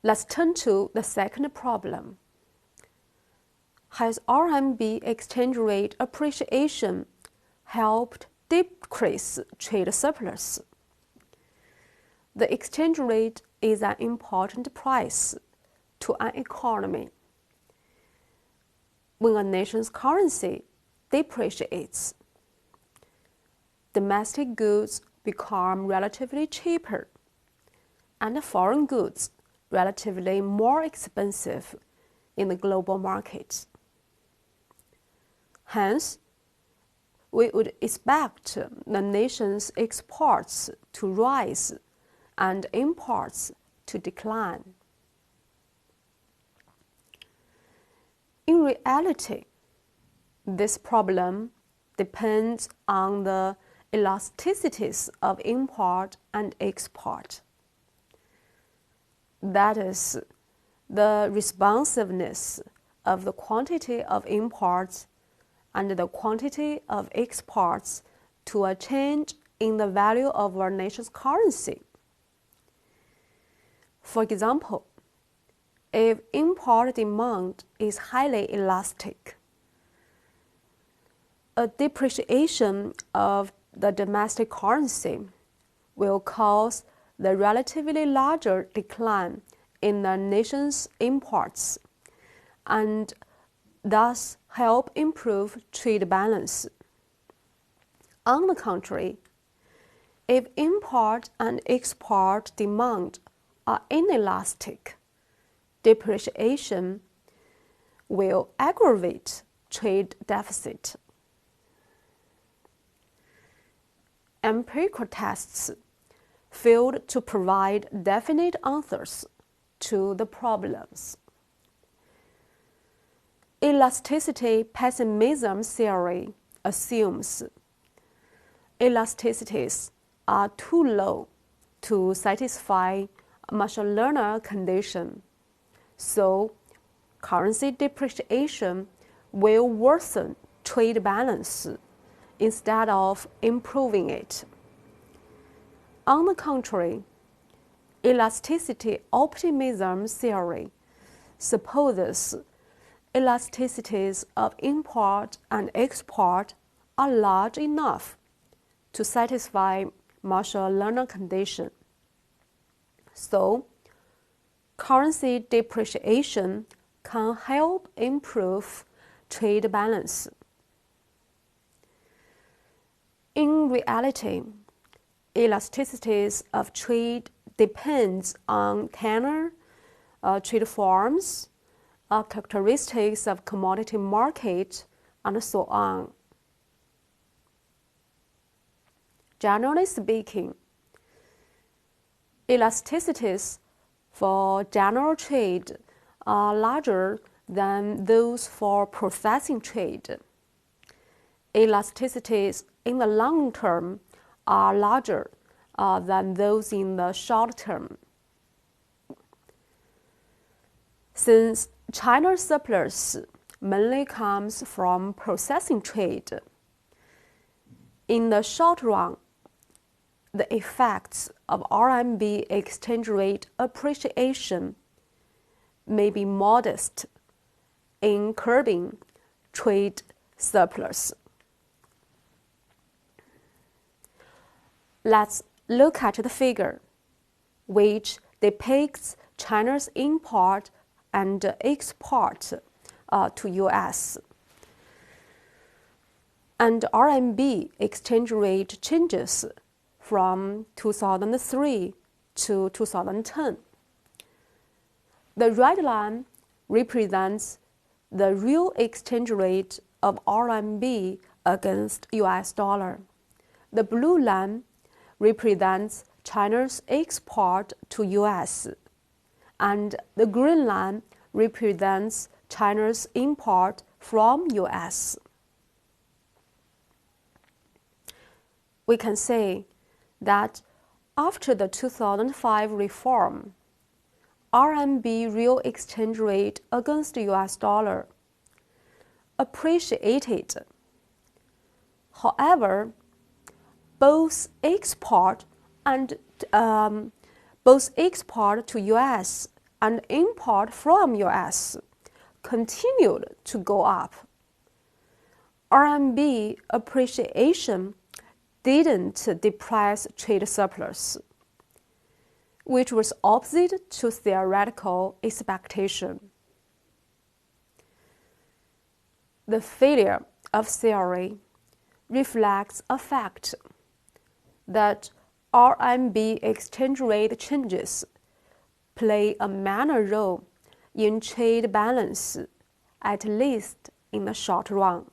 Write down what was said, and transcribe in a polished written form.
Let's turn to the second problem. Has RMB exchange rate appreciation helped decrease trade surplus? The exchange rate is an important price to an economy. When a nation's currency depreciates, domestic goods become relatively cheaper, and foreign goods relatively more expensive in the global market. Hence, we would expect the nation's exports to rise and imports to decline. In reality, this problem depends on the elasticities of import and export. That is, the responsiveness of the quantity of imports and the quantity of exports to a change in the value of our nation's currency. For example, if import demand is highly elastic, a depreciation of the domestic currency will cause the relatively larger decline in the nation's imports and thus help improve trade balance. On the contrary, if import and export demand are inelastic, depreciation will aggravate trade deficit. Empirical tests failed to provide definite answers to the problems. Elasticity pessimism theory assumes elasticities are too low to satisfy Marshall-Lerner condition, so currency depreciation will worsen trade balance instead of improving it. On the contrary, elasticity optimism theory supposes elasticities of import and export are large enough to satisfy Marshall-Lerner condition. So, currency depreciation can help improve trade balance. In reality, elasticities of trade depends on tenor, trade forms, characteristics of commodity market, and so on. Generally speaking, elasticities for general trade are larger than those for processing trade. Elasticities in the long term are larger than those in the short term. Since China's surplus mainly comes from processing trade, in the short run, the effects of RMB exchange rate appreciation may be modest in curbing trade surplus. Let's look at the figure, which depicts China's import and export to US and RMB exchange rate changes from 2003 to 2010. The red line represents the real exchange rate of RMB against US dollar. The blue line represents China's export to US, and the green line represents China's import from US. We can say that after the 2005 reform, RMB real exchange rate against the US dollar appreciated. However, both export to US and import from US continued to go up. RMB appreciation didn't depress trade surplus, which was opposite to theoretical expectation. The failure of theory reflects a fact that RMB exchange rate changes play a minor role in trade balance, at least in the short run.